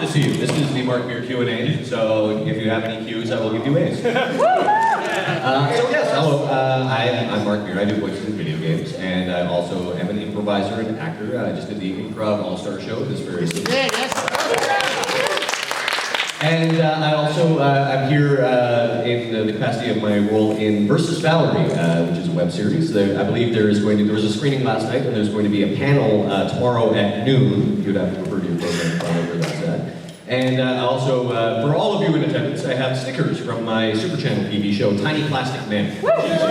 to see you. This is the Mark Meer Q&A, so if you have any Qs, I will give you A's. So yes, hello, I'm Mark Meer. I do voices in video games, and I also am an improviser and actor. I just did the Improv All-Star Show this very season. And I also, I'm here in the capacity of my role in Versus Valerie, which is a web series. I believe there was a screening last night, and there's going to be a panel tomorrow at noon. You'd have to refer to your program to find out where that's at. And also, for all of you in attendance, I have stickers from my Super Channel TV show, Tiny Plastic Men, which is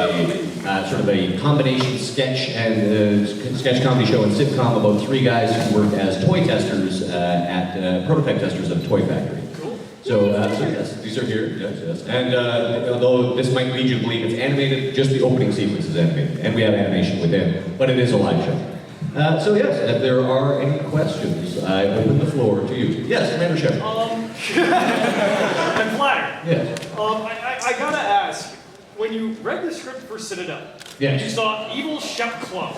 a sort of a combination sketch and sketch comedy show and sitcom about three guys who work as toy testers at prototype testers at a toy factory. So yes, these are here, yes. And although this might lead you to believe it's animated, just the opening sequence is animated, and we have animation within, but it is a live show. So yes, if there are any questions, I open the floor to you. Yes, Commander Shepard. I'm flattered. Yes. I gotta ask, when you read the script for Citadel, yes. You saw evil Shep Club.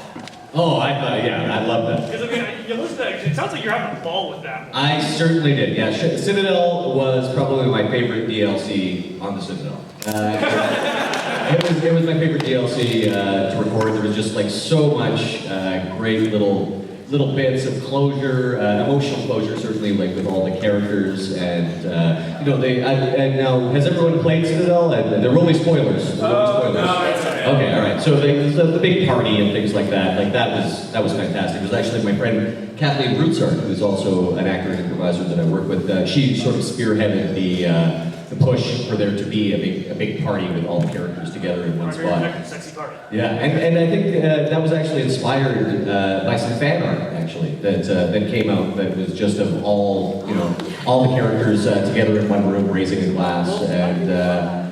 Oh, I love that. Because I mean, you listen to that, it sounds like you're having a ball with that one. I certainly did, yeah. Citadel was probably my favorite DLC on the Citadel. It was my favorite DLC to record. There was just like so much great little bits of closure, emotional closure, certainly, like with all the characters, and you know, and now has everyone played Citadel? And there were only spoilers. Okay, all right. So the big party and things like that was fantastic. It was actually my friend Kathleen Brutzart, who's also an actor and improviser that I work with. She sort of spearheaded the push for there to be a big party with all the characters together in one spot. Sexy party. Yeah, and I think that was actually inspired by some fan art actually that came out that was just of all the characters together in one room raising a glass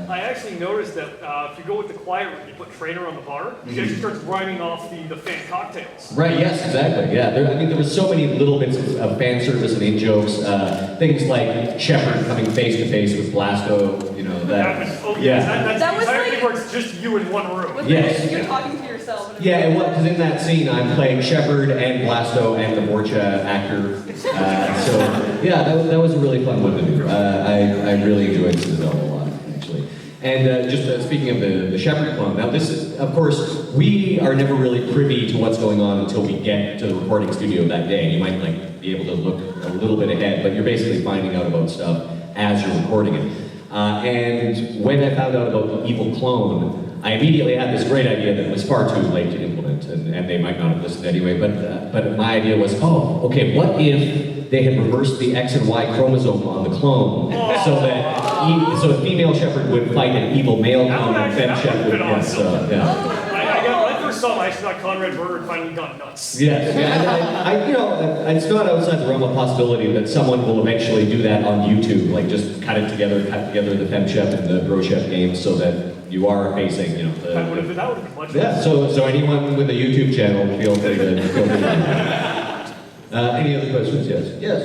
I actually noticed that if you go with the quiet room, you put Trainer on the bar, he actually starts rhyming off the fan cocktails. Right, yes, exactly, yeah. There was so many little bits of fan service and in-jokes, things like Shepard coming face-to-face with Blasto, That was the entire thing where it's just you in one room. Yes. You're talking to yourself. Yeah, because in that scene I'm playing Shepard and Blasto and the Borcha actor. So, yeah, that was a really fun one to do. I really enjoyed Citadel a lot, actually. And just speaking of the Shepard clone, now this is, of course, we are never really privy to what's going on until we get to the recording studio that day. You might be able to look a little bit ahead, but you're basically finding out about stuff as you're recording it. And when I found out about the evil clone, I immediately had this great idea that was far too late to implement, and they might not have listened anyway, but my idea was, okay, what if they had reversed the X and Y chromosome on the clone so that so a female Shepard would fight an evil male clone and then Shepard would, When I first saw him, I thought Conrad Berger finally got nuts. Yes, yeah, it's not outside the realm of possibility that someone will eventually do that on YouTube, like just cut together the Fem Shep and the Bro Shep games so that you are facing, That would have been much yeah, so anyone with a YouTube channel, feel free to any other questions? Yes. Yes.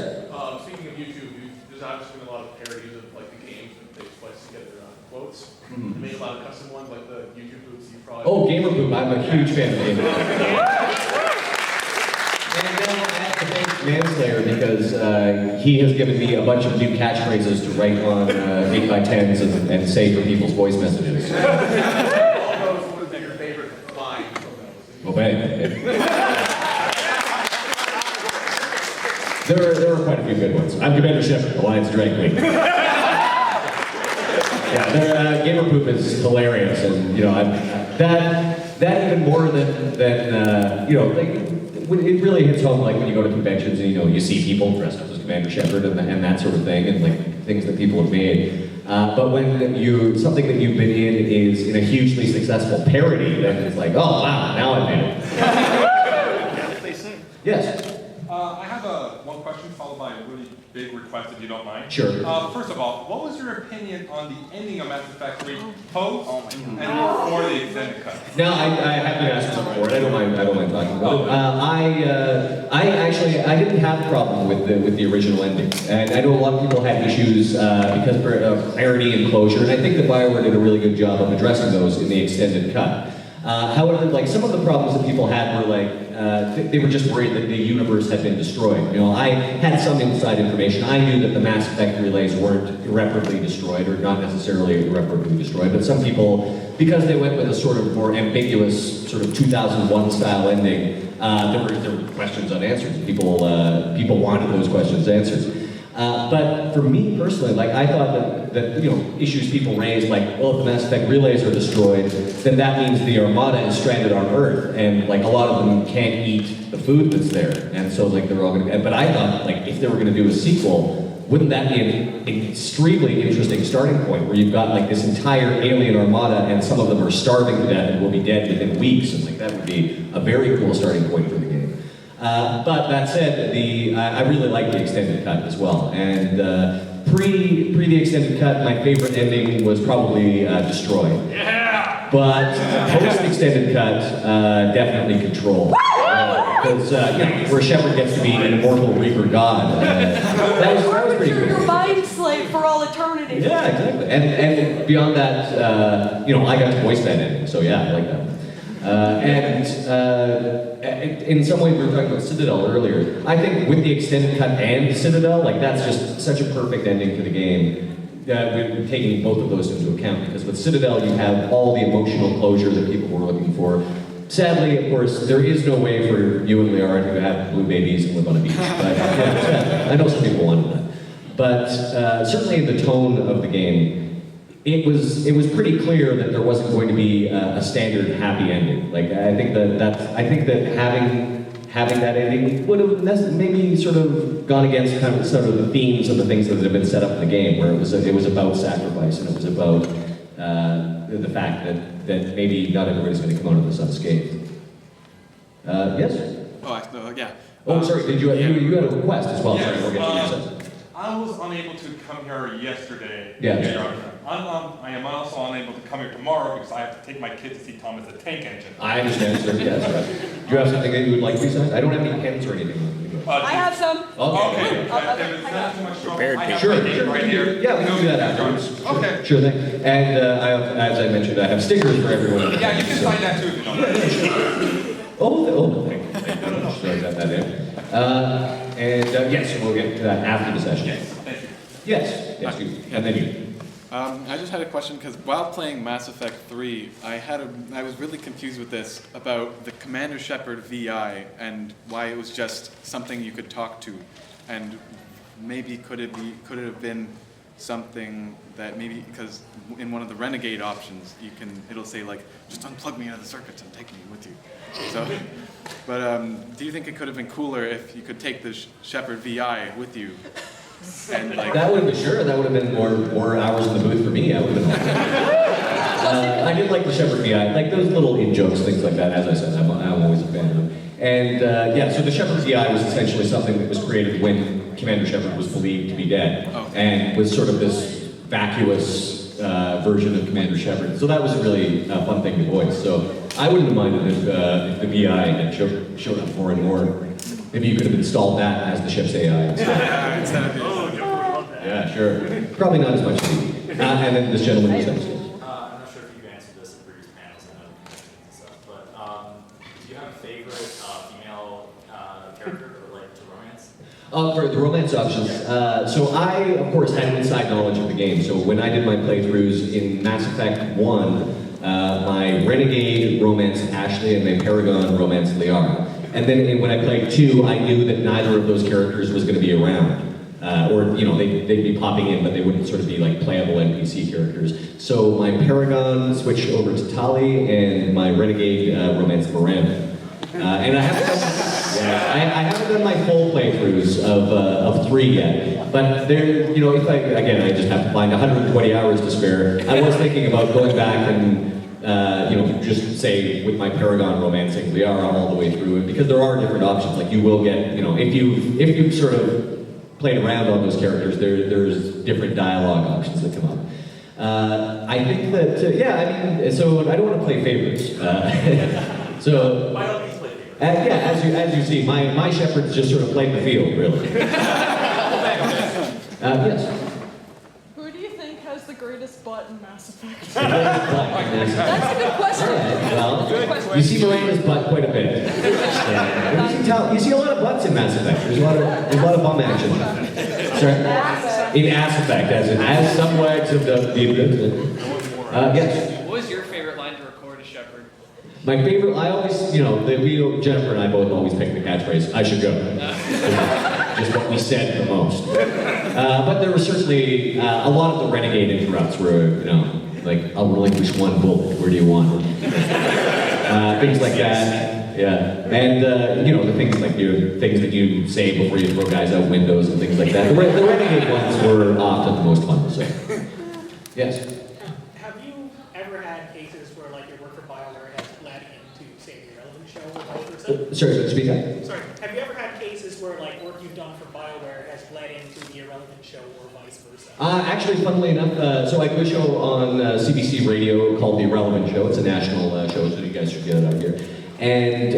Speaking of YouTube, there's obviously been a lot of parodies of like the games that they splice together quotes. You made a lot of custom ones, like the YouTube boots you probably. Oh, Gamer Poop! I'm a huge fan of Gamer Poop. And now I have to thank Manslayer because he has given me a bunch of new catchphrases to write on 8x10s and say for people's voice messages. All those, what would be your favorite line from those? Obey. There are quite a few good ones. I'm Commander Shepard, the Lion's Drag Queen. Yeah, Gamer Poop is hilarious, and that even more than it really hits home like when you go to conventions and you see people dressed up as Commander Shepard and that sort of thing, and like things that people have made. But when something that you've been in is in a hugely successful parody, then it's like, oh wow, now I've made it. Yes. I have one question followed by a really big request, if you don't mind. Sure. First of all, what was your opinion on the ending of Mass Effect 3 post and before the extended cut? No, I have been asked this before, and I don't mind talking about it. I didn't have a problem with the original ending, and I know a lot of people had issues because of clarity and closure, and I think that BioWare did a really good job of addressing those in the extended cut. However, like some of the problems that people had were like, they were just worried that the universe had been destroyed. You know, I had some inside information. I knew that the Mass Effect relays weren't irreparably destroyed, or not necessarily irreparably destroyed, but some people, because they went with a sort of more ambiguous, sort of 2001 style ending, there were questions unanswered. People wanted those questions answered. But for me personally, like I thought that you know, issues people raised, like, well, if the Mass Effect relays are destroyed, then that means the Armada is stranded on Earth, and like a lot of them can't eat the food that's there, and so like they're all gonna. But I thought, like, if they were gonna do a sequel, wouldn't that be an extremely interesting starting point, where you've got like this entire alien armada, and some of them are starving to death and will be dead within weeks, and like that would be a very cool starting point for the game. But that said, I really like the extended cut as well. And pre the extended cut, my favorite ending was probably Destroy. Yeah! But post extended cut, definitely Control. Because you know, where Shepard gets to be an immortal Reaper god. That was pretty cool. Your mind slave for all eternity. Yeah, exactly. And beyond that, you know, I got to voice that ending, so yeah, I like that one. In some ways, we were talking about Citadel earlier. I think with the extended cut and Citadel, like that's just such a perfect ending to the game. We're taking both of those into account, because with Citadel, you have all the emotional closure that people were looking for. Sadly, of course, there is no way for you and Liara to have blue babies and live on a beach. But I know some people wanted that. But certainly in the tone of the game, it was pretty clear that there wasn't going to be a standard happy ending. Like I think that having that ending would have maybe sort of gone against kind of sort of the themes of the things that have been set up in the game, where it was about sacrifice, and it was about the fact that maybe not everybody's going to come out of this unscathed. Yes. Oh, yeah. Oh, sorry. Did you had a request as well? Yes, Sorry, we'll get to you. I was unable to come here yesterday. Yeah. I am also unable to come here tomorrow because I have to take my kid to see Thomas the Tank Engine. I understand, sir. Yes. Do you have something that you would like to say? I don't have any pens or anything. I have some. Okay. If Okay. it's not too much trouble, Prepared I have Sure, my date right here. Yeah, we can do that afterwards. Okay. Sure thing. And as I mentioned, I have stickers for everyone. Yeah, you can sign that too if you don't mind. Thank you. Sure, I got that in. Yes, we'll get to that after the session. Yes, thank you. Yes, you. And then you. I just had a question because while playing Mass Effect 3, I was really confused with this about the Commander Shepard VI and why it was just something you could talk to, and maybe could it have been something that maybe, because in one of the Renegade options it'll say like, just unplug me out of the circuits and take me with you. So, but do you think it could have been cooler if you could take the Shepard VI with you? And like, That would have been sure. That would have been more hours in the booth for me. I would have been. I did like the Shepard VI, like those little in-jokes, things like that. As I said, I'm always a fan of them. And yeah, so the Shepard VI was essentially something that was created when Commander Shepard was believed to be dead, and was sort of this vacuous version of Commander Shepard. So that was a really fun thing to voice. So I wouldn't have minded if the VI had showed up more and more. Maybe you could have installed that as the ship's AI instead. Oh, Joe would love that. Yeah, sure. Probably not as much as me. And then this gentleman was next. I'm not sure if you've answered this in previous panels and stuff, but do you have a favorite female character that relate to romance? For the romance options, so I, of course, had inside knowledge of the game. So when I did my playthroughs in Mass Effect 1, my Renegade romanced Ashley and my Paragon romanced Liara. And then when I played 2, I knew that neither of those characters was going to be around. Or, you know, they'd be popping in, but they wouldn't sort of be like playable NPC characters. So my Paragon switched over to Tali, and my Renegade romanced Miranda. And I haven't done my full playthroughs of 3 yet. But there, you know, if I just have to find 120 hours to spare. I was thinking about going back and you know, just say with my Paragon romancing Liara all the way through it, because there are different options. Like you will get, you know, if you sort of played around on those characters, there's different dialogue options that come up. I think that yeah, I mean, so I don't want to play favorites. So By all means, play favorites. yeah, as you see, my Shepard's just sort of playing the field, really. Yes. Who do you think has the greatest butt in Mass Effect? That's That's a good question. Well, you see Miranda's butt quite a bit. Yeah. You see a lot of butts in Mass Effect. There's a lot of bum action. Sorry? In Mass Effect, as some wags of the yes. What was your favorite line to record as Shepard? My favorite, I always, Jennifer and I both always pick the catchphrase, I should go. Just what we said the most. But there were certainly a lot of the renegade interrupts were, like, I'll relinquish one bullet, where do you want it? Things like that, yeah. And, the things like things that you say before you throw guys out windows and things like that. The renegade ones were often the most fun to say. Yes? Have you ever had cases where, like, your work for BioWare has led into, say, the Irrelevant show or vice versa? Sorry, speak up. Sorry, have you ever had cases where, like, work you've done for BioWare has led into the Irrelevant show or vice versa? Actually, funnily enough, so I do a show on CBC Radio called The Irrelevant Show. It's a national show, so you guys should get it out here. And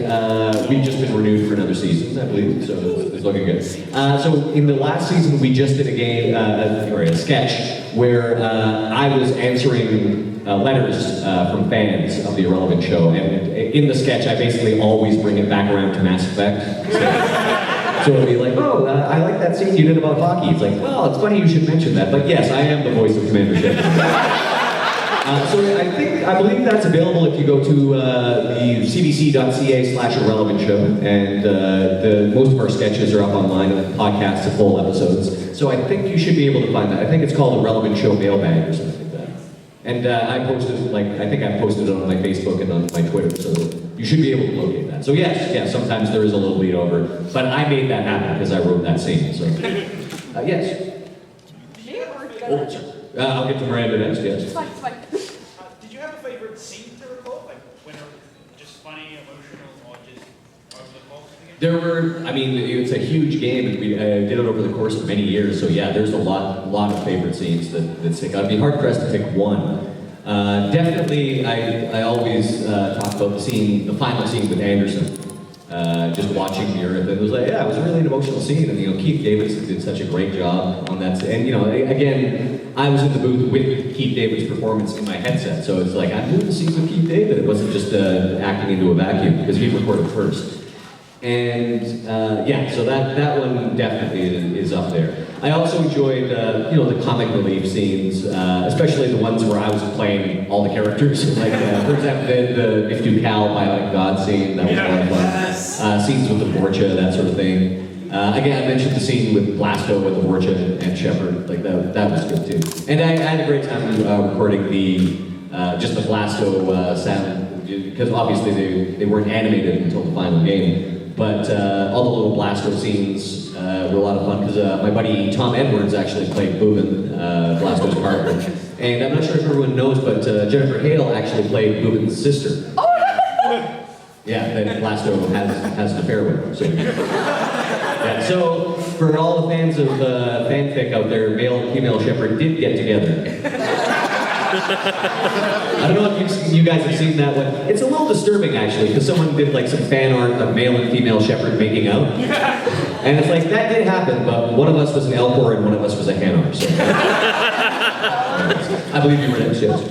we've just been renewed for another season, I believe, so it's looking good. So in the last season, we just did a sketch where I was answering letters from fans of The Irrelevant Show. And in the sketch, I basically always bring it back around to Mass Effect. So it'll be like, oh, I like that scene you did about hockey. It's like, well, it's funny you should mention that. But yes, I am the voice of Commander Shepard. So I believe that's available if you go to the cbc.ca/irrelevant show, and most of our sketches are up online, podcasts of full episodes. So I think you should be able to find that. I think it's called Irrelevant Show Mailbag or something like that. And I posted, I think I posted it on my Facebook and on my Twitter, so you should be able to locate that. So yes, sometimes there is a little bleed over, but I made that happen because I wrote that scene. So yes. Oh, sorry. I'll get to Miranda next. Yes. It's fine, it's fine. Did you have a favorite scene to record? Like, when it was just funny, emotional, or just over the course of the game? It's a huge game, and we did it over the course of many years. So yeah, there's a lot of favorite scenes that stick out. I'd be hard pressed to pick one. Definitely, I always talk about the final scene with Anderson. Just watching the Earth, and it was like, yeah, it was really an emotional scene, and Keith Davidson did such a great job on that. And again, I was in the booth with Keith David's performance in my headset, so it's like I'm doing the scene with Keith David. It wasn't just acting into a vacuum because he recorded first. And so that one definitely is up there. I also enjoyed the comic relief scenes, especially the ones where I was playing all the characters. Like for example, the If You Cal Bionic God scene, that was a lot of fun. Scenes with the Borgia, that sort of thing. Again, I mentioned the scene with Blasto with the Borgia and Shepard. Like that was good too. And I had a great time recording just the Blasto sound, because obviously they weren't animated until the final game. But all the little Blasto scenes were a lot of fun, because my buddy Tom Edwards actually played Boobin, Blasto's partner. And I'm not sure if everyone knows, but Jennifer Hale actually played Boobin's sister. Yeah, that Blasto has an affair with. So. Yeah, so for all the fans of fanfic out there, male and female Shepard did get together. I don't know if you guys have seen that one. It's a little disturbing, actually, because someone did like some fan art of male and female Shepard making out. And it's like, that did happen, but one of us was an Elcor and one of us was a Hanar. So. I believe you were next, yes.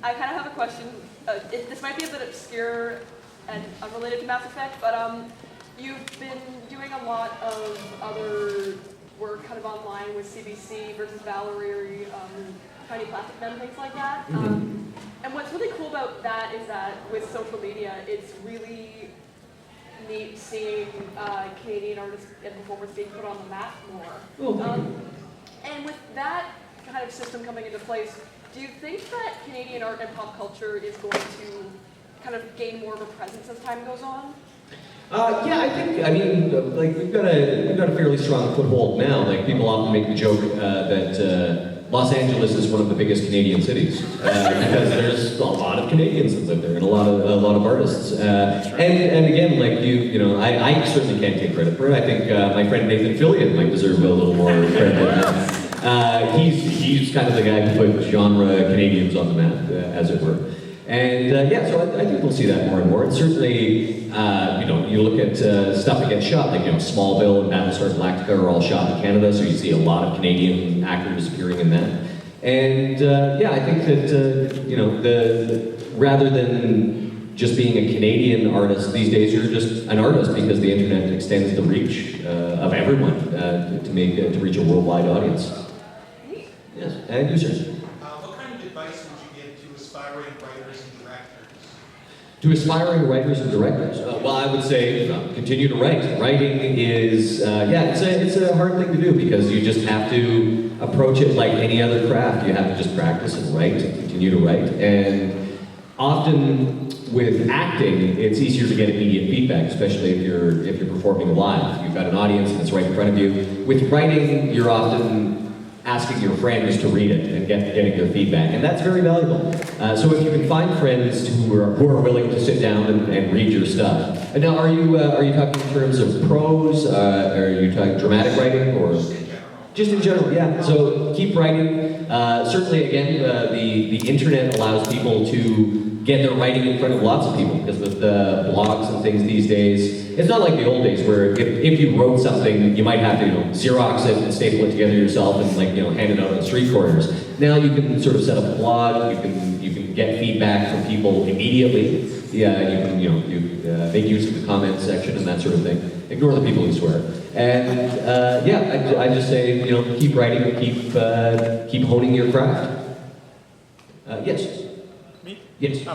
I kind of have a question. This might be a bit obscure and unrelated to Mass Effect, but you've been doing a lot of other work kind of online with CBC, Versus Valerie, Tiny Plastic Men, things like that. And what's really cool about that is that with social media, it's really neat seeing Canadian artists and performers being put on the map more. And with that kind of system coming into place, do you think that Canadian art and pop culture is going to kind of gain more of a presence as time goes on? We've got a fairly strong foothold now. Like, people often make the joke that Los Angeles is one of the biggest Canadian cities because there's a lot of Canadians that live there and a lot of artists. And again, like I certainly can't take credit for it. I think my friend Nathan Fillion might deserve a little more credit than that. He's kind of the guy who put genre Canadians on the map, as it were. And so I think we'll see that more and more. And certainly, you look at stuff that gets shot, like Smallville and Battlestar Galactica are all shot in Canada, so you see a lot of Canadian actors appearing in that. And yeah, I think that you know, rather than just being a Canadian artist these days, you're just an artist because the internet extends the reach of everyone to reach a worldwide audience. Yes, and users. What kind of advice would you give to aspiring writers and directors? To aspiring writers and directors, well, I would say continue to write. Writing is, yeah, it's a hard thing to do because you just have to approach it like any other craft. You have to just practice and write and continue to write. And often with acting, it's easier to get immediate feedback, especially if you're performing live. You've got an audience that's right in front of you. With writing, you're often asking your friends to read it and getting their feedback, and that's very valuable. So if you can find friends who are willing to sit down and read your stuff. And now, are you talking in terms of prose? Are you talking dramatic writing, or just in general? Yeah. So keep writing. Certainly, again, the internet allows people to get their writing in front of lots of people, because with the blogs and things these days, it's not like the old days where if you wrote something, you might have to, Xerox it and staple it together yourself and hand it out on street corners. Now you can sort of set up a blog, you can get feedback from people immediately. Yeah, you can make use of the comments section and that sort of thing. Ignore the people who swear. And yeah, I just say, keep writing and keep honing your craft. Yes. Me? Yes.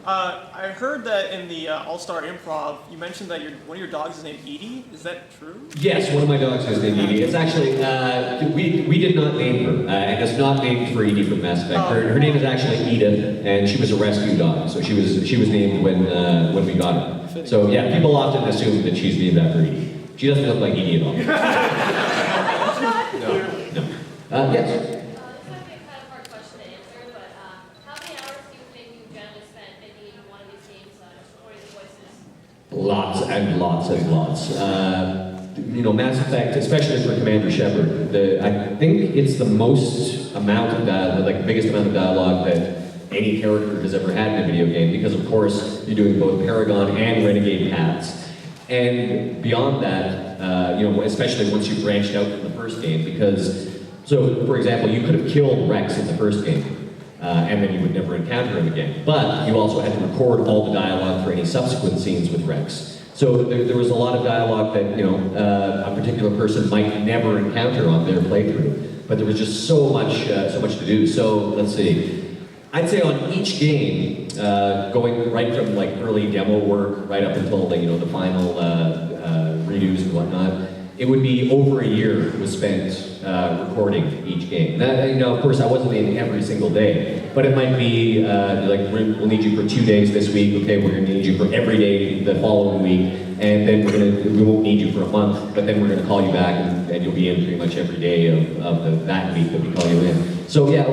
I heard that in the All-Star Improv, you mentioned that one of your dogs is named Edie. Is that true? Yes, one of my dogs is named Edie. It's actually, we did not name her, and it's not named for Edie from Mass Effect. Her name is actually Edith, and she was a rescue dog, so she was named when we got her. So yeah, people often assume that she's named after Edie. She doesn't look like Edie at all. No. Yes? Lots and lots and lots. Mass Effect, especially for Commander Shepard, I think it's the most amount of dialogue, the biggest amount of dialogue that any character has ever had in a video game, because of course you're doing both Paragon and Renegade paths. And beyond that, especially once you branched out from the first game, so for example, you could have killed Rex in the first game. And then you would never encounter him again. But you also had to record all the dialogue for any subsequent scenes with Rex. So there was a lot of dialogue that a particular person might never encounter on their playthrough. But there was just so much to do. So let's see. I'd say on each game, going right from early demo work right up until the final redos and whatnot, it would be over a year was spent recording each game. Now, of course, I wasn't in every single day, but it might be we'll need you for 2 days this week. Okay, we're going to need you for every day the following week, and then we won't need you for a month, but then we're going to call you back, and you'll be in pretty much every day of that week that we call you in. So yeah,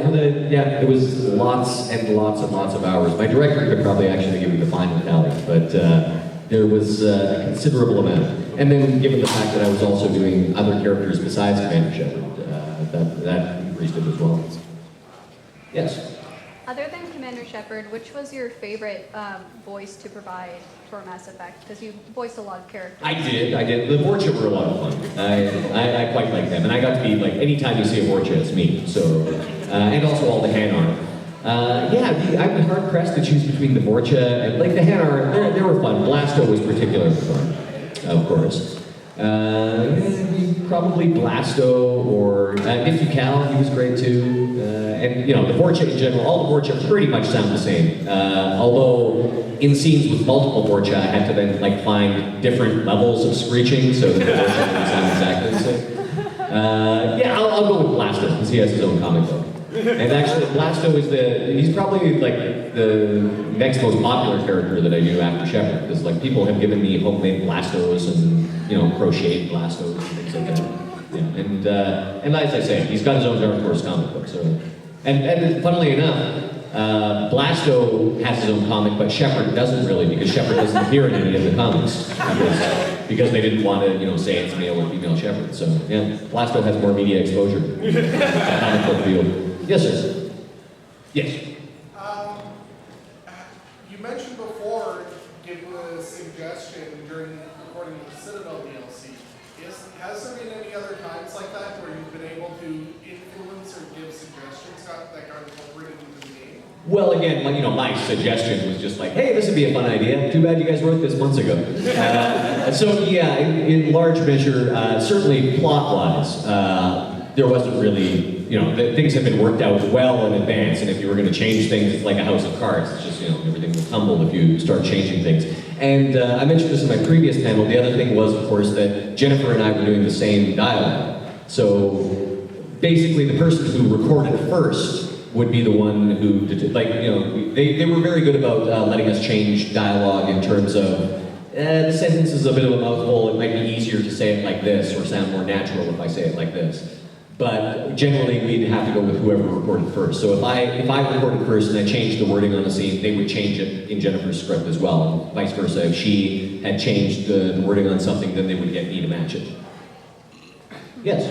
it was lots and lots and lots of hours. My director could probably actually give you the final tally, but there was a considerable amount. And then, given the fact that I was also doing other characters besides Commander Shepard, that increased it as well. Yes? Other than Commander Shepard, which was your favorite voice to provide for Mass Effect? Because you voiced a lot of characters. I did. The Vorcha were a lot of fun. I quite like them. And I got to be, anytime you see a Vorcha, it's me. So, and also all the Hanar. I'm hard-pressed to choose between the Vorcha and, the Hanar, they were fun. Blasto was particularly fun. Of course. Probably Blasto or Nifty Cal, he was great too. And the Vorcha in general, all the Vorcha pretty much sound the same. Although in scenes with multiple Vorcha, I had to then find different levels of screeching so that the Vorcha didn't sound exactly the same. I'll go with Blasto because he has his own comic book. And actually, Blasto is he's probably the next most popular character that I do after Shepard, because people have given me homemade Blastos and crocheted Blastos and things like that. And as I say, he's got his own Dark Horse comic book. So, and funnily enough, Blasto has his own comic, but Shepard doesn't really, because Shepard doesn't appear in any of the comics because they didn't want to say it's male or female Shepard. So yeah, Blasto has more media exposure in the comic book field. Yes, sir. Yes. You mentioned before, give a suggestion during recording the Citadel DLC. Has there been any other times like that where you've been able to influence or give suggestions that got incorporated into the game? Well, again, my suggestion was just like, hey, this would be a fun idea. Too bad you guys wrote this months ago. So yeah, in large measure, certainly plot-wise, there wasn't really, things have been worked out well in advance, and if you were going to change things, it's like a house of cards. It's just, everything will tumble if you start changing things. And I mentioned this in my previous panel. The other thing was, of course, that Jennifer and I were doing the same dialogue. So basically, the person who recorded first would be the one who, they were very good about letting us change dialogue in terms of, the sentence is a bit of a mouthful, it might be easier to say it like this, or sound more natural if I say it like this. But generally, we'd have to go with whoever recorded first. So if I recorded first and I changed the wording on the scene, they would change it in Jennifer's script as well, and vice versa. If she had changed the wording on something, then they would get me to match it. Yes?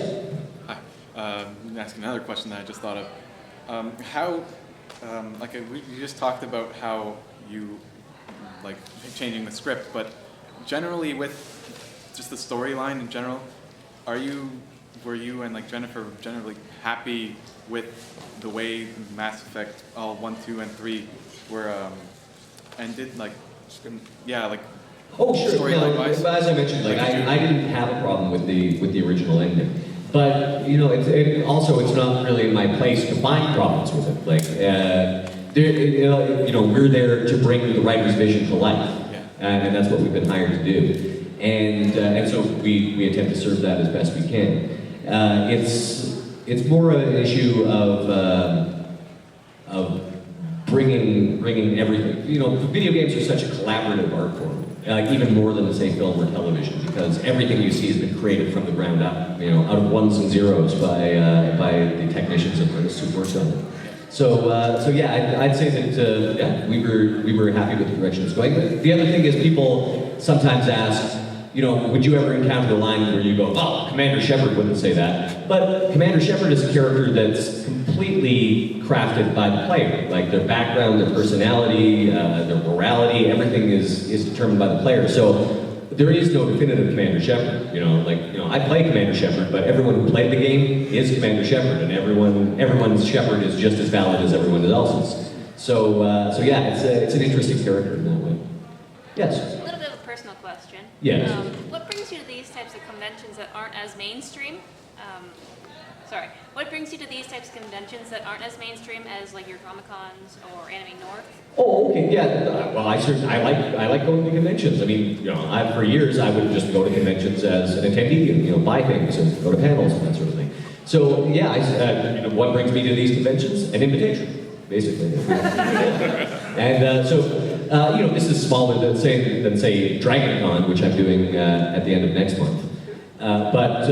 Hi. I'm asking another question that I just thought of. You just talked about how you like changing the script, but generally with just the storyline in general, were you and like Jennifer generally happy with the way Mass Effect all 1, 2, and 3 were ended? Oh sure. Storyline-wise? As I mentioned, I didn't have a problem with the original ending. But it's not really in my place to find problems with it. We're there to bring the writer's vision to life, and that's what we've been hired to do. And so we attempt to serve that as best we can. It's more an issue of bringing everything. Video games are such a collaborative art form. Even more than, say, film or television, because everything you see has been created from the ground up, out of ones and zeros by the technicians and artists who worked on it. So I'd say that we were happy with the direction it's going. But the other thing is, people sometimes ask, would you ever encounter a line where you go, oh, Commander Shepard wouldn't say that. But Commander Shepard is a character that's completely crafted by the player. Like their background, their personality, their morality, everything is determined by the player. So there is no definitive Commander Shepard. I play Commander Shepard, but everyone who played the game is Commander Shepard, and everyone's Shepard is just as valid as everyone else's. So it's an interesting character in that way. Yes. A little bit of a personal question. Yes. What brings you to these types of conventions that aren't as mainstream? What brings you to these types of conventions that aren't as mainstream as like your Comic-Cons or Anime North? Oh, okay, yeah. Well, I like going to conventions. I mean, for years I would just go to conventions as an attendee and buy things and go to panels and that sort of thing. So yeah, what brings me to these conventions? An invitation, basically. And this is smaller than say DragonCon, which I'm doing at the end of next month. But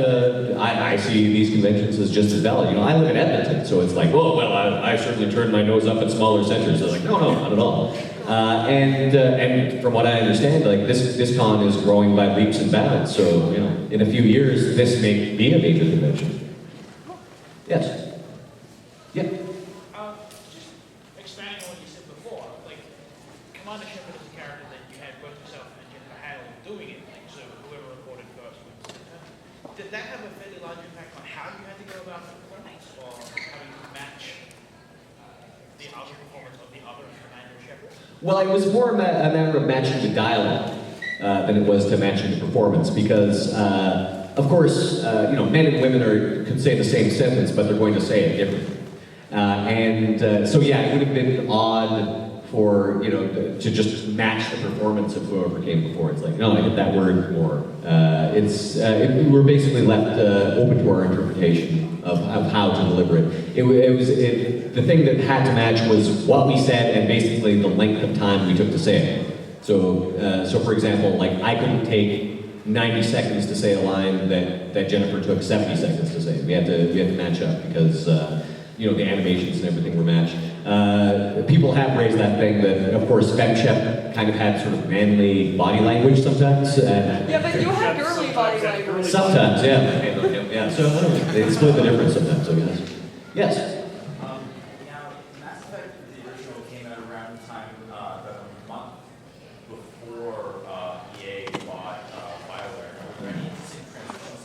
I see these conventions as just as valid. I live in Edmonton, so it's like, I certainly turn my nose up at smaller centers. They're like, no, not at all. And from what I understand, this con is growing by leaps and bounds. So in a few years, this may be a major convention. Yes. Yeah. Just expanding on what you said before, Commander Shepard is a character that you had both yourself and Jennifer Hale doing it. So whoever recorded first wins. Did that have a fairly large impact on how you had to go about the performance, or having to match the other performance of the other Commander Shepard? Well, it was more a matter of matching the dialogue than it was to matching the performance, because, of course, men and women could say the same sentence, but they're going to say it differently. So yeah, it would have been odd for, to just match the performance of whoever came before. It's like, no, I hit that word more. We're basically left open to our interpretation of how to deliver it. The thing that had to match was what we said and basically the length of time we took to say it. So for example, I couldn't take 90 seconds to say a line that Jennifer took 70 seconds to say. We had to match up because the animations and everything were matched. People have raised that thing that, of course, FemShep kind of had sort of manly body language sometimes. Yeah, but you have girly body language. Sometimes, yeah. So I don't know, they split the difference sometimes, I guess. Yes. Mass Effect, the original, came out around the time, about a month before EA bought BioWare. Were there any interesting transition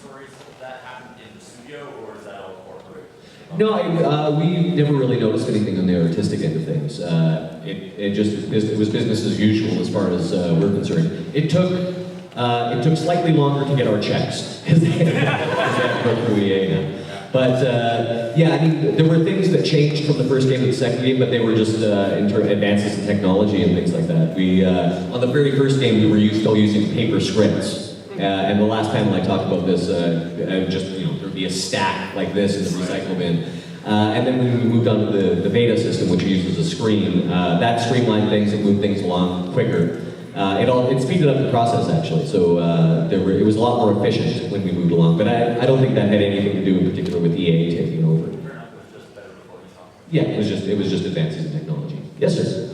No, we never really noticed anything on the artistic end of things. It was business as usual as far as we're concerned. It took slightly longer to get our checks because they had to go through EA now. But yeah, I mean, there were things that changed from the first game to the second game, but they were just advances in technology and things like that. We on the very first game we were still using paper scripts, and the last panel I talked about this. There'd be a stack like this in the recycle bin. And then when we moved on to the beta system, which we used as a screen, that streamlined things and moved things along quicker. It speeded up the process actually, so it was a lot more efficient when we moved along. But I don't think that had anything to do in particular with EA taking over. Yeah, it was just advances in technology. Yes, sir.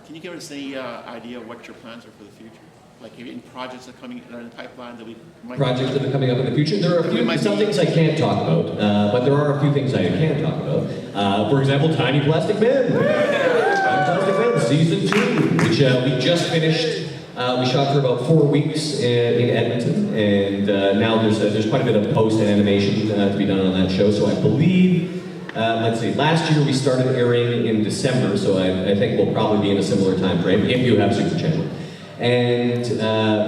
Can you give us any idea of what your plans are for the future? Like any projects that are coming in the pipeline that we might... Projects that are coming up in the future? There are some things I can't talk about, but there are a few things I can talk about. For example, Tiny Plastic Men. Plastic Men Season 2, which we just finished. We shot for about 4 weeks in Edmonton, and now there's quite a bit of post and animation to be done on that show, so I believe... let's see, last year we started airing in December, so I think we'll probably be in a similar time frame, if you have Super Channel. And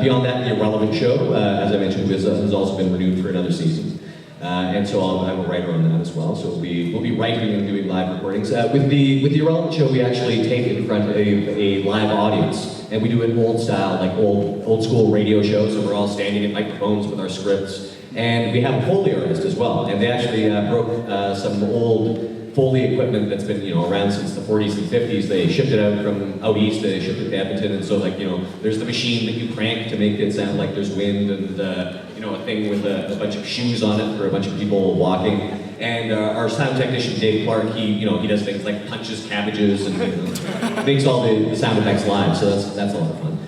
beyond that, the Irrelevant show, as I mentioned, has also been renewed for another season. And so I'm a writer on that as well, so we'll be writing and doing live recordings. With the Irrelevant show, we actually take it in front of a live audience, and we do it old style, like old school radio show, so we're all standing at microphones with our scripts. And we have a Foley artist as well, and they actually broke some old Foley equipment that's been around since the 40s and 50s. They shipped it out from out east, they shipped it to Edmonton, and so there's the machine that you crank to make it sound like there's wind, and a thing with a bunch of shoes on it for a bunch of people walking. And our sound technician Dave Clark, he does things like punches cabbages and makes all the sound effects live, so that's a lot of fun.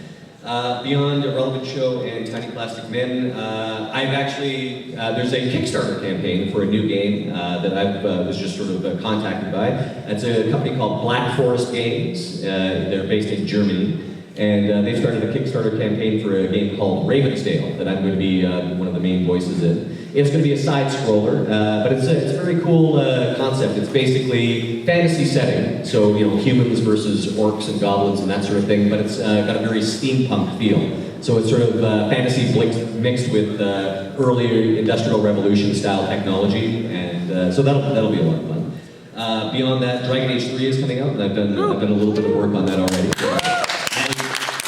Beyond Irrelevant show and Tiny Plastic Men, I've actually, there's a Kickstarter campaign for a new game that I was just sort of contacted by. It's a company called Black Forest Games. They're based in Germany. And they've started a Kickstarter campaign for a game called Ravensdale that I'm going to be one of the main voices in. It's going to be a side-scroller, but it's a very cool concept. It's basically fantasy setting, so humans versus orcs and goblins and that sort of thing, but it's got a very steampunk feel. So it's sort of fantasy mixed with early Industrial Revolution style technology, and so that'll be a lot of fun. Beyond that, Dragon Age 3 is coming out, and I've done a little bit of work on that already.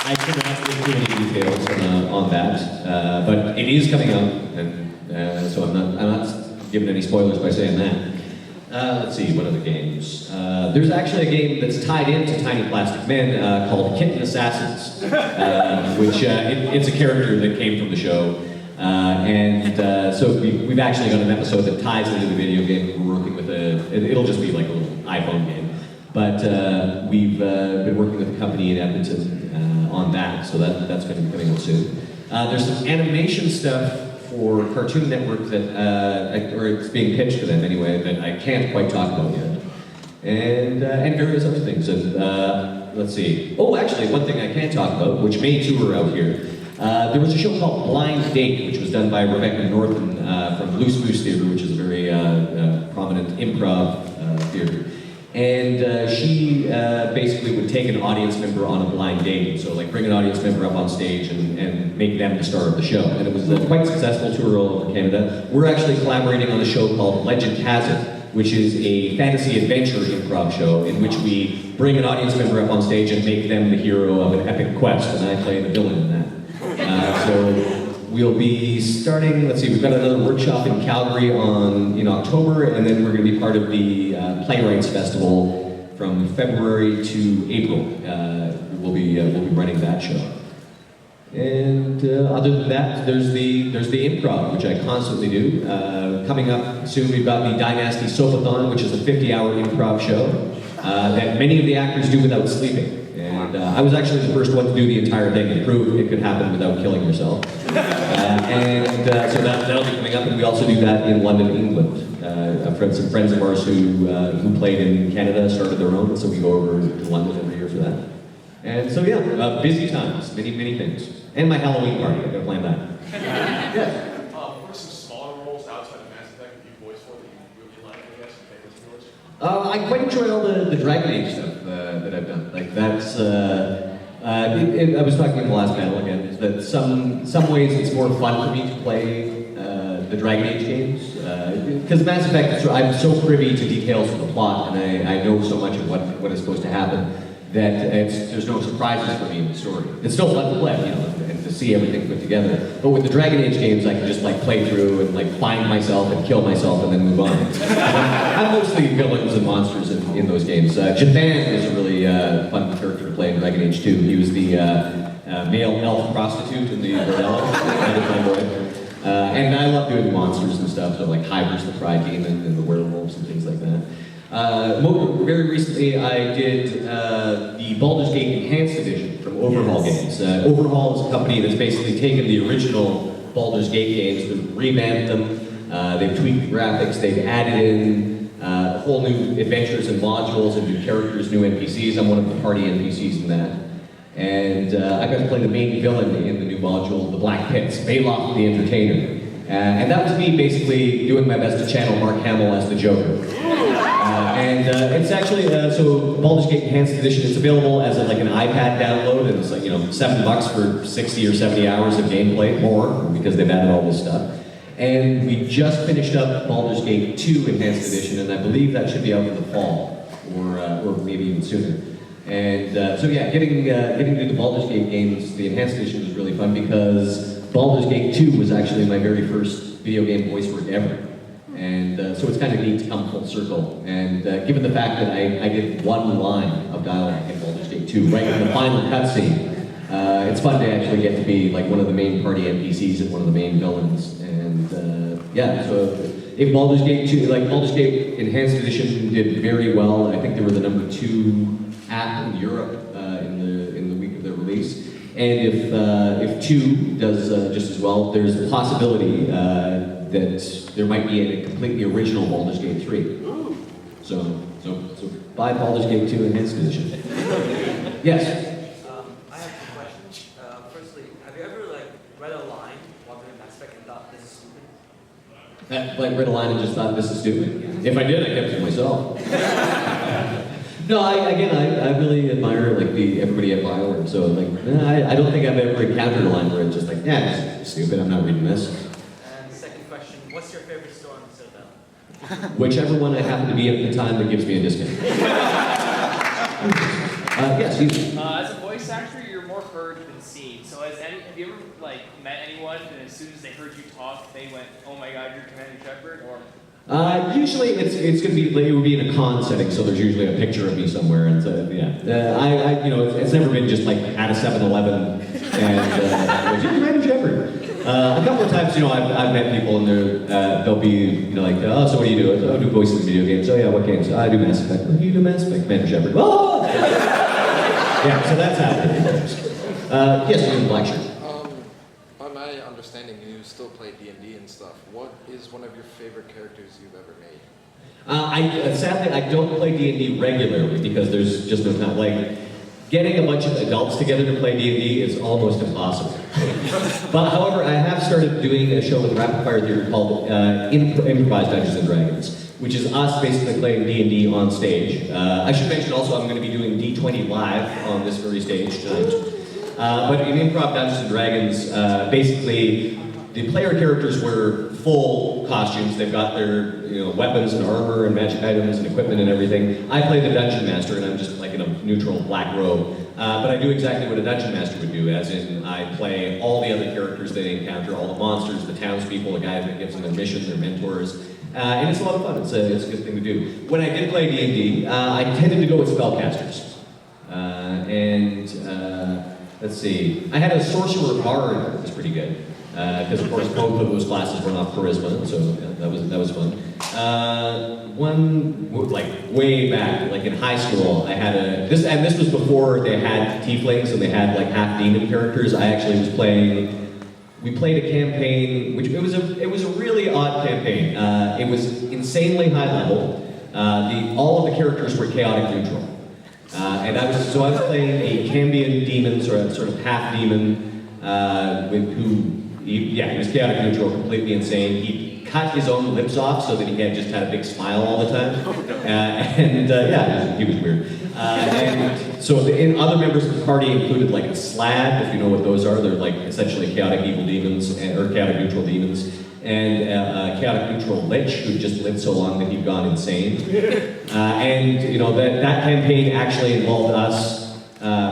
I cannot go into any details on that, but it is coming out, and so I'm not giving any spoilers by saying that. Let's see, what other games? There's actually a game that's tied into Tiny Plastic Men called Kitten Assassins, which it's a character that came from the show, and so we've actually got an episode that ties into the video game. We're working with it'll just be like a little iPhone game, but we've been working with a company in Edmonton on that, so that's going to be coming out soon. There's some animation stuff for Cartoon Network that, or it's being pitched to them anyway, that I can't quite talk about yet. And various other things. And let's see. Oh, actually, one thing I can talk about, which may tour out here. There was a show called Blind Date, which was done by Rebecca Norton from Loose Moose Theater, which is a very prominent improv theater. And she basically would take an audience member on a blind date, so like bring an audience member up on stage and make them the star of the show. And it was quite successful, tour all over Canada. We're actually collaborating on a show called Legend Has It, which is a fantasy adventure improv show in which we bring an audience member up on stage and make them the hero of an epic quest, and I play the villain in that. So we'll be starting, let's see, we've got another workshop in Calgary in October, and then we're going to be part of the Playwrights Festival from February to April. We'll be running that show. And other than that, there's the improv, which I constantly do. Coming up soon, we've got the Dynasty Soapathon, which is a 50-hour improv show that many of the actors do without sleeping. And I was actually the first one to do the entire thing and prove it could happen without killing yourself. So that'll be coming up, and we also do that in London, England. Some friends of ours who played in Canada started their own, so we go over to London every year for that. And so yeah, busy times, many things. And my Halloween party, I've got to plan that. What are some smaller roles outside of Mass Effect that you voiced for that you really the Dragon Age stuff that I've done. Like that's, I was talking in the last panel again, is that some ways it's more fun for me to play the Dragon Age games. Because Mass Effect, I'm so privy to details of the plot, and I know so much of what is supposed to happen, that there's no surprises for me in the story. It's still fun to play, you know, and to see everything put together. But with the Dragon Age games, I can just like play through and like find myself and kill myself and then move on. I'm mostly villains and monsters in those games. Japan is a really fun character to play in Dragon Age 2. He was the male elf prostitute in the bordello. And I love doing monsters and stuff, so like Hybris the Pride Demon and the werewolves and things like that. Very recently, I did the Baldur's Gate Enhanced Edition from Overhaul Games. Overhaul is a company that's basically taken the original Baldur's Gate games, they've revamped them, they've tweaked the graphics, they've added in whole new adventures and modules and new characters, new NPCs. I'm one of the party NPCs in that. And I got to play the main villain in the new module, the Black Pits, Baloth the Entertainer. And that was me basically doing my best to channel Mark Hamill as the Joker. It's actually, so Baldur's Gate Enhanced Edition, it's available as like an iPad download, and it's like, you know, $7 for 60 or 70 hours of gameplay, more, because they've added all this stuff. And we just finished up Baldur's Gate 2 Enhanced Edition, and I believe that should be out in the fall, or maybe even sooner. And so yeah, getting to do the Baldur's Gate games, the Enhanced Edition was really fun because Baldur's Gate 2 was actually my very first video game voice work ever. And so it's kind of neat to come full circle. And given the fact that I did one line of dialogue in Baldur's Gate 2, right in the final cutscene, it's fun to actually get to be like one of the main party NPCs and one of the main villains. And yeah, so if Baldur's Gate 2, like Baldur's Gate Enhanced Edition did very well. I think they were the there app in Europe in the week of their release. And if 2 does just as well, there's the possibility that there might be a completely original Baldur's Gate 3. So buy Baldur's Gate 2 Enhanced Edition. Yes? I have two questions. Firstly, have you ever read a line while doing Mass Effect and thought this is stupid? Read a line and just thought this is stupid. If I did, I kept it to myself. No, I really admire everybody at BioWare. So I don't think I've ever encountered a line where it's just like, yeah, it's stupid. I'm not reading this. And the second question: what's your favorite store on Citadel? Whichever one I happen to be at the time that gives me a discount. Yes, you. As a voice actor, you're more heard than seen. So have you ever met anyone and as soon as they heard you talk, they went, "Oh my God, you're Commander Shepard," or? Usually it would be in a con setting, so there's usually a picture of me somewhere, and so yeah. It's never been just at a 7-Eleven and Commander Shepard. A couple of times, I've met people and they'll be oh, so what do you do? I do voices in video games. Oh yeah, what games? I do Mass Effect. What do you do Mass Effect? Commander Shepard. Oh! Yeah, so that's happening. Yes, you're in the black shirt. By my understanding, you still play D&D and stuff. What is one of your favorite characters you've ever made? Sadly, I don't play D&D regularly because there's just no time. Getting a bunch of adults together to play D&D is almost impossible. But however, I have started doing a show with Rapid Fire Theater called Improvised Dungeons and Dragons, which is us basically playing D&D on stage. I should mention also I'm going to be doing D20 live on this very stage tonight. But in Improv Dungeons and Dragons, basically the player characters wear full costumes. They've got their weapons and armor and magic items and equipment and everything. I play the Dungeon Master and I'm just in a neutral black robe. But I do exactly what a Dungeon Master would do, as in I play all the other characters they encounter, all the monsters, the townspeople, the guys that gives them their missions, their mentors. And it's a lot of fun. It's a good thing to do. When I did play D&D, I tended to go with spellcasters. Let's see. I had a sorcerer bard that was pretty good. Because of course both of those classes run off charisma, so that was fun. One way back, in high school, I had this was before they had tieflings and they had half demon characters. I actually was playing. We played a campaign, which it was a really odd campaign. It was insanely high level. All of the characters were chaotic neutral, and I was playing a Cambion demon, sort of half demon, he was chaotic neutral, completely insane. He cut his own lips off so that he just had a big smile all the time. Yeah, he was weird. And so the other members of the party included like a slab, if you know what those are. They're like essentially chaotic evil demons, or chaotic neutral demons. And a chaotic neutral lich who just lived so long that he'd gone insane. And you know that campaign actually involved us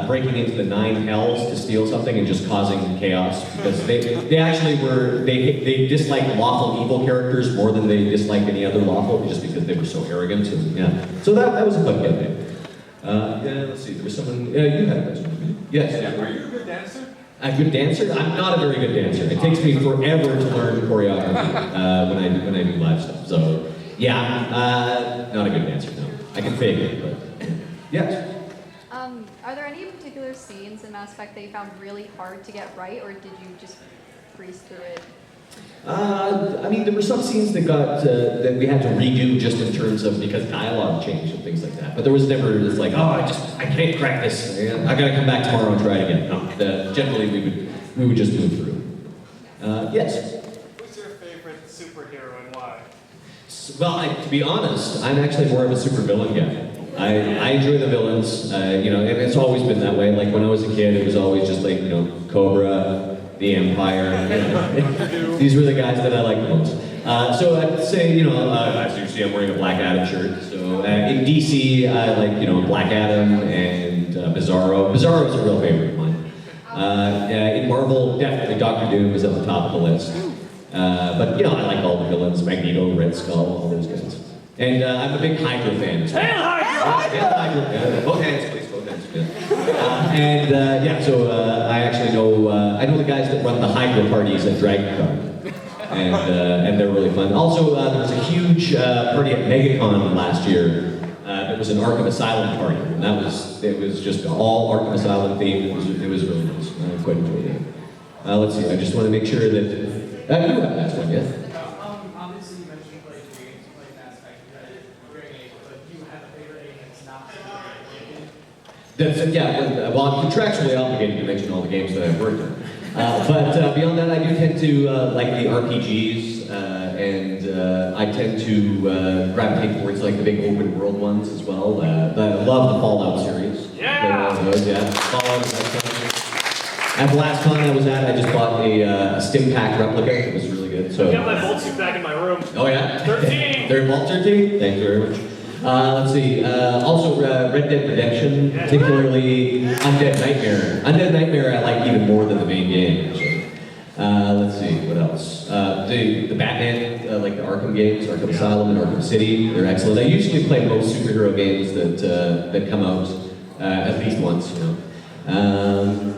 breaking into the 9 hells to steal something and just causing chaos because they actually were they disliked lawful evil characters more than they disliked any other lawful just because they were so arrogant. And, yeah, so that was a fun campaign. Yeah, let's see. There was someone. You had a question. Yes. Are you a good dancer? A good dancer? I'm not a very good dancer. It takes me forever to learn choreography when I do live stuff. So yeah, not a good dancer. No, I can fake it, but yes. Are there any particular scenes in Mass Effect that you found really hard to get right, or did you just breeze through it? I mean, there were some scenes that got that we had to redo just in terms of because dialogue changed and things like that. But there was never this like, oh, I can't crack this. I gotta come back tomorrow and try it again. No, generally we would just move through. Yes. Who's your favorite superhero and why? Well, to be honest, I'm actually more of a supervillain guy. I enjoy the villains, you know, and it's always been that way. Like when I was a kid, it was always just like, you know, Cobra, the Empire. You know. These were the guys that I liked most. So I'd say, you know, as you see, I'm wearing a Black Adam shirt. So in DC, I like, you know, Black Adam and Bizarro. Bizarro is a real favorite of mine. In Marvel, definitely Doctor Doom is at the top of the list. But, you know, I like all the villains, Magneto, Red Skull, all those guys. And I'm a big Hydra fan. Hail Hydra! Hail Hydra! Yeah, both hands, please, both hands. Yeah. Yeah, so I actually know, I know the guys that run the Hydra parties at DragonCon. And they're really fun. Also, there was a huge party at MegaCon last year. It was an Arkham Asylum party. And it was just all Arkham Asylum themed. It was really nice. I quite enjoyed it. Let's see, I just want to make sure that, you have last one, yeah? Obviously, you mentioned you play games, you play Mass Effect, but do you have a favorite game that's not Well, I'm contractually obligated to mention all the games that I've worked on. But beyond that, I do tend to like the RPGs, and I tend to gravitate towards like the big open world ones as well. I love the Fallout series. Yeah! Fallout is excellent. At the last con I was at, I just bought a Stim Pack replica. It was really good. So. I got my Vault suit back in my room. Oh yeah? 13! They're Vault 13? Thank you very much. Let's see. Also, Red Dead Redemption, particularly Undead Nightmare. Undead Nightmare I like even more than the main game, actually. Let's see, what else? The Batman, like the Arkham games, Arkham Asylum and Arkham City, they're excellent. I usually play most superhero games that come out at least once, you know.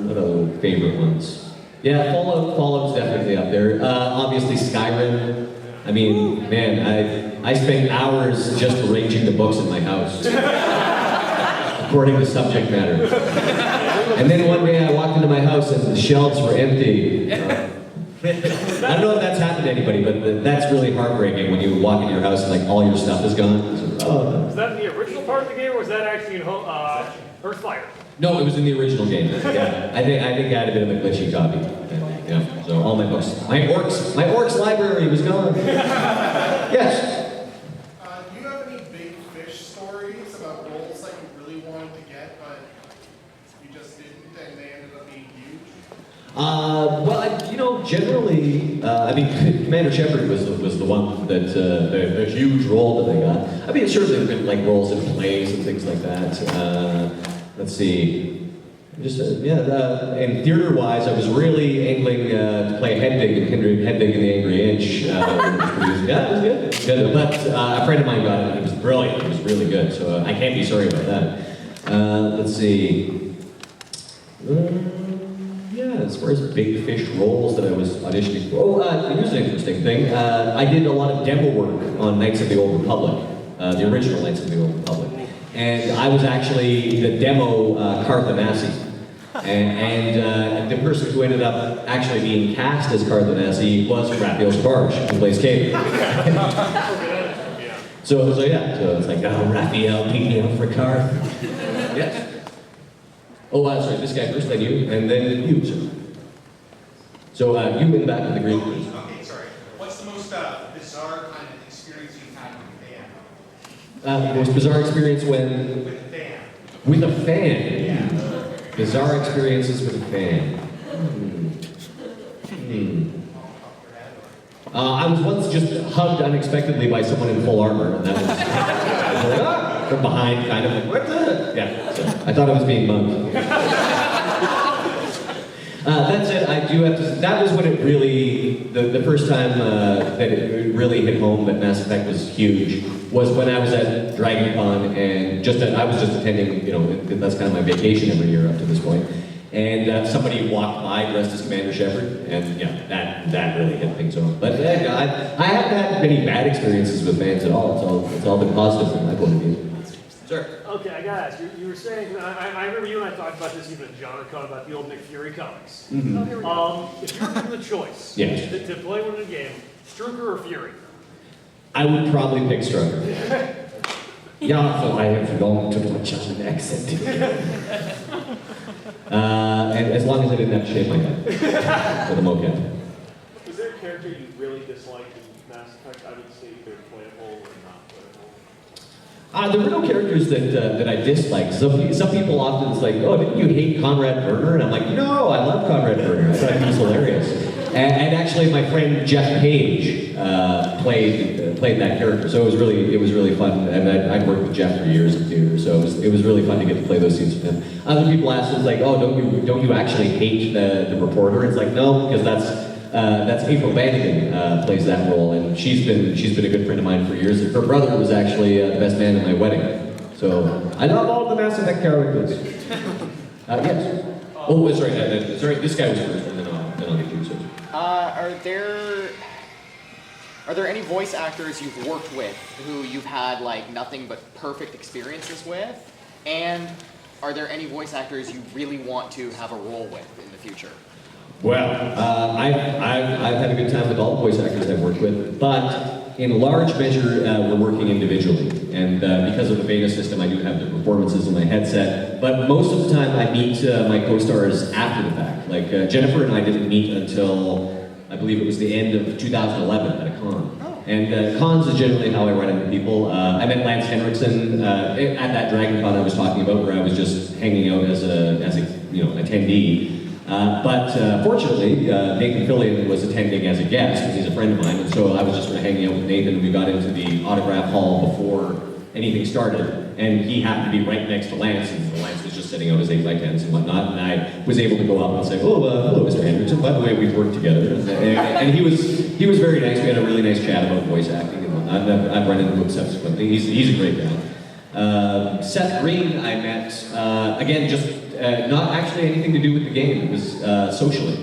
What other favorite ones? Yeah, Fallout's definitely up there. Obviously Skyrim. I mean, man, I spent hours just arranging the books in my house, according to subject matter. And then one day I walked into my house and the shelves were empty. I don't know if that's happened to anybody, but that's really heartbreaking when you walk into your house and like all your stuff is gone. So, Was that in the original part of the game, or was that actually in Earthfire? No, it was in the original game. Yeah, I think I had a bit of a glitchy copy. Yeah, so all my books, my orcs library was gone. Yes. Do you have any big fish stories about roles that you really wanted to get, but you just didn't, and they ended up being huge? Well, you know, generally, I mean, Commander Shepard was the one that the huge role that they got. I mean, certainly there have been like roles in plays and things like that. Let's see. Just and theater-wise, I was really angling to play Hedvig in the Angry Inch. Yeah, it was good. It was good. But a friend of mine got it, and it was brilliant. It was really good. So I can't be sorry about that. Let's see. Yeah, as far as big fish roles that I was auditioning for. Here's an interesting thing. I did a lot of demo work on Knights of the Old Republic, the original Knights of the Old Republic. And I was actually the demo Carthanasi. And the person who ended up actually being cast as Carthanasi was Raphael Sbarge, who plays Cade. So it's like, oh, Raphael, pick me up for Carth. Yes. Oh, sorry, this guy first, then you, and then you, sir. So you in the back of the green, please. Okay, sorry. What's the most bizarre kind of experience you've had with a fan? Most bizarre experience when? With a fan. With a fan? Yeah. Bizarre experiences with a fan. I was once just hugged unexpectedly by someone in full armor, and that was, I was like, ah, from behind, kind of like, what the? Yeah, so I thought I was being mugged. That said, I do have to say, that was when it really, the first time that it really hit home that Mass Effect was huge, was when I was at DragonCon, and I was just attending, you know, that's kind of my vacation every year up to this point. And somebody walked by dressed as Commander Shepard, and yeah, that really hit things home. But I haven't had many bad experiences with fans at all. It's all been positive from my point of view. Sure. Okay, I gotta ask, you were saying, I remember you and I talked about this even at GenreCon, about the old Nick Fury comics. Mm-hmm. Oh, here we go. If you were given the choice Yes. to play one in a game, Strucker or Fury? I would probably pick Strucker. Yeah, so I have learned to do a German accent. And as long as I didn't have to shave my head with a mocap. Was there a character you really disliked in Mass Effect? I would say either playable or not playable. There were no characters that I disliked. Some people often it's like, oh, didn't you hate Conrad Werner? And I'm like, no, I love Conrad Werner. I thought he was hilarious. And actually, my friend Jeff Page played that character, so it was really fun. And I'd worked with Jeff for years in theater, so it was really fun to get to play those scenes with him. Other people asked us like, oh, don't you actually hate the reporter? It's like, no, because that's April Bannigan plays that role, and she's been a good friend of mine for years. Her brother was actually the best man at my wedding, so I love all the Mass Effect characters. Yes. Oh, sorry, this guy was first, and then I'll get you. So. Are there any voice actors you've worked with who you've had like nothing but perfect experiences with? And are there any voice actors you really want to have a role with in the future? Well, I've had a good time with all the voice actors I've worked with, but in large measure, we're working individually. And because of the beta system, I do have the performances in my headset. But most of the time, I meet my co-stars after the fact. Like Jennifer and I didn't meet until, I believe it was the end of 2011 at a con. And cons is generally how I run into people. I met Lance Henriksen at that DragonCon I was talking about, where I was just hanging out as a attendee. But fortunately, Nathan Fillion was attending as a guest, because he's a friend of mine, and so I was just sort of hanging out with Nathan, and we got into the autograph hall before anything started. And he happened to be right next to Lance, and Lance was just setting out his 8x10s and whatnot, and I was able to go up and say, oh, hello, Mr. Henriksen, by the way, we've worked together. And he was very nice. We had a really nice chat about voice acting and whatnot. I've run into him subsequently. He's a great guy. Seth Green I met, again, just not actually anything to do with the game. It was socially.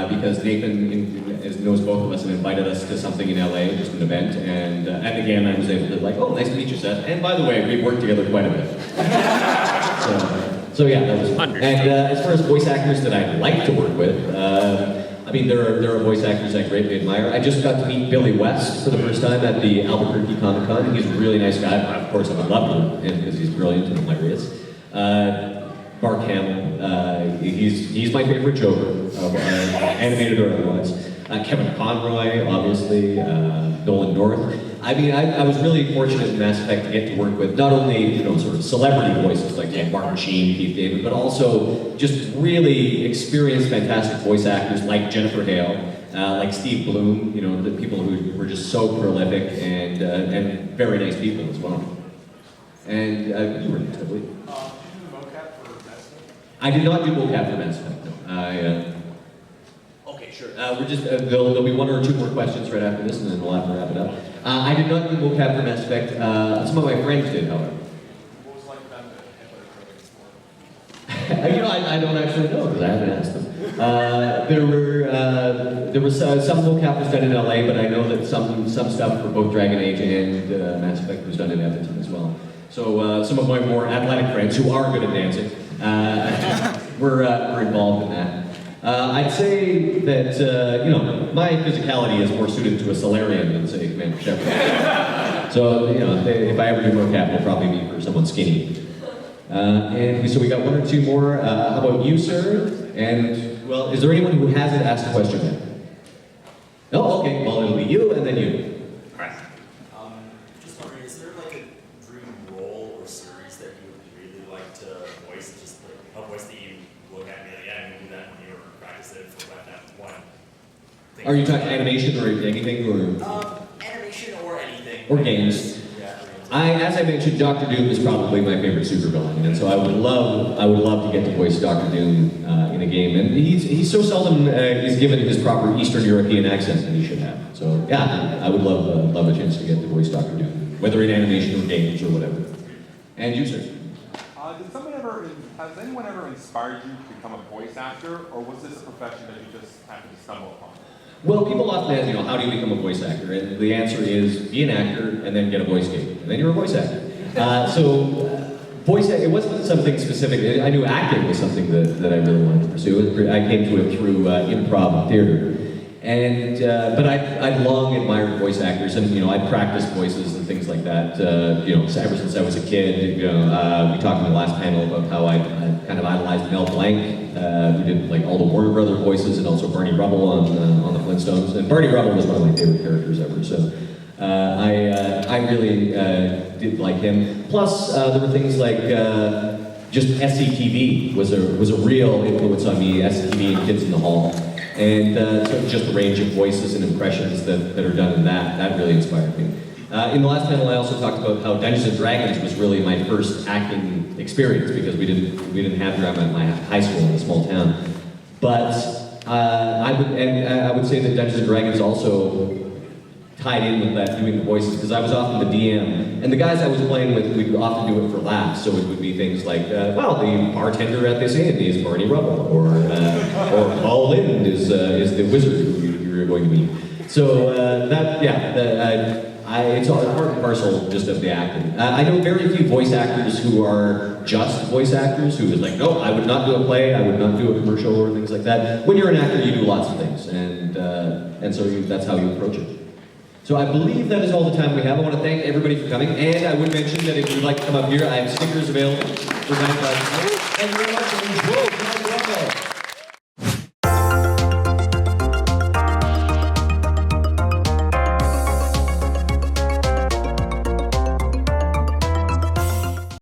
Because Nathan knows both of us and invited us to something in LA, just an event, and again I was able to like, oh, nice to meet you, Seth. And by the way, we've worked together quite a bit. so yeah, that was fun. And as far as voice actors that I'd like to work with, I mean, there are voice actors I greatly admire. I just got to meet Billy West for the first time at the Albuquerque Comic Con, and he's a really nice guy. Of course, I would love him because he's brilliant and hilarious. Mark Hamill, he's my favorite Joker, animated or otherwise. Kevin Conroy, obviously, Nolan North. I mean, I was really fortunate in Mass Effect to get to work with not only sort of celebrity voices like Martin Sheen, Keith David, but also just really experienced, fantastic voice actors like Jennifer Hale, like Steve Bloom. The people who were just so prolific and very nice people as well. And you were next, I believe. I did not do mocap for Mass Effect, no. Okay, sure. We're just, there'll be one or two more questions right after this, and then we'll have to wrap it up. I did not do mocap for Mass Effect. Some of my friends did, however. What was it like for them to implement coding? I don't actually know, because I haven't asked them. There was some mocap was done in LA, but I know that some stuff for both Dragon Age and Mass Effect was done in Edmonton as well. So some of my more athletic friends who are good at dancing were involved in that. I'd say that my physicality is more suited to a Solarian than say Commander Shepard. So if I ever do mocap, it'll probably be for someone skinny. And so we got one or two more. How about you, sir? And well, is there anyone who hasn't asked a question yet? Oh, okay. Well, it'll be you and then you. Just wondering, is there like a dream role or series that you would really like to voice? Just like a voice that you look at and be like, yeah, I'm gonna do that when you were practicing for that one thing. Are you talking animation or anything, or? Animation or anything. Or games. As I mentioned, Dr. Doom is probably my favorite supervillain, and so I would love to get to voice Dr. Doom in a game. And he's so seldom is given his proper Eastern European accent that he should have. So yeah, I would love a chance to get to voice Dr. Doom, whether in animation or games or whatever. And you, sir? Has anyone ever inspired you to become a voice actor, or was this a profession that you just happened to stumble upon? Well, people often ask, how do you become a voice actor? And the answer is, be an actor and then get a voice gig, and then you're a voice actor. Voice acting, it wasn't something specific. I knew acting was something that I really wanted to pursue. I came to it through improv and theater. And, but I long admired voice actors, and I practiced voices and things like that. Ever since I was a kid. We talked in the last panel about how I kind of idolized Mel Blanc, who did like all the Warner Brother voices, and also Barney Rubble on the Flintstones. And Barney Rubble was one of my favorite characters ever. So I really did like him. Plus, there were things like just SCTV was a real influence on me. SCTV and Kids in the Hall. And so just the range of voices and impressions that are done in that really inspired me. In the last panel, I also talked about how Dungeons and Dragons was really my first acting experience because we didn't have drama at my high school in a small town. But I would say that Dungeons and Dragons also tied in with that, doing the voices, because I was often the DM, and the guys I was playing with, we'd often do it for laughs, so it would be things like, the bartender at this inn is Barney Rubble, or Paul Lind is the wizard who you're going to meet. So it's all part and parcel just of the acting. I know very few voice actors who are just voice actors, who is like, no, I would not do a play, I would not do a commercial, or things like that. When you're an actor, you do lots of things, and so that's how you approach it. So I believe that is all the time we have. I want to thank everybody for coming, and I would mention that if you'd like to come up here, I have stickers available for 9 classes. Thank you very much, and whoa,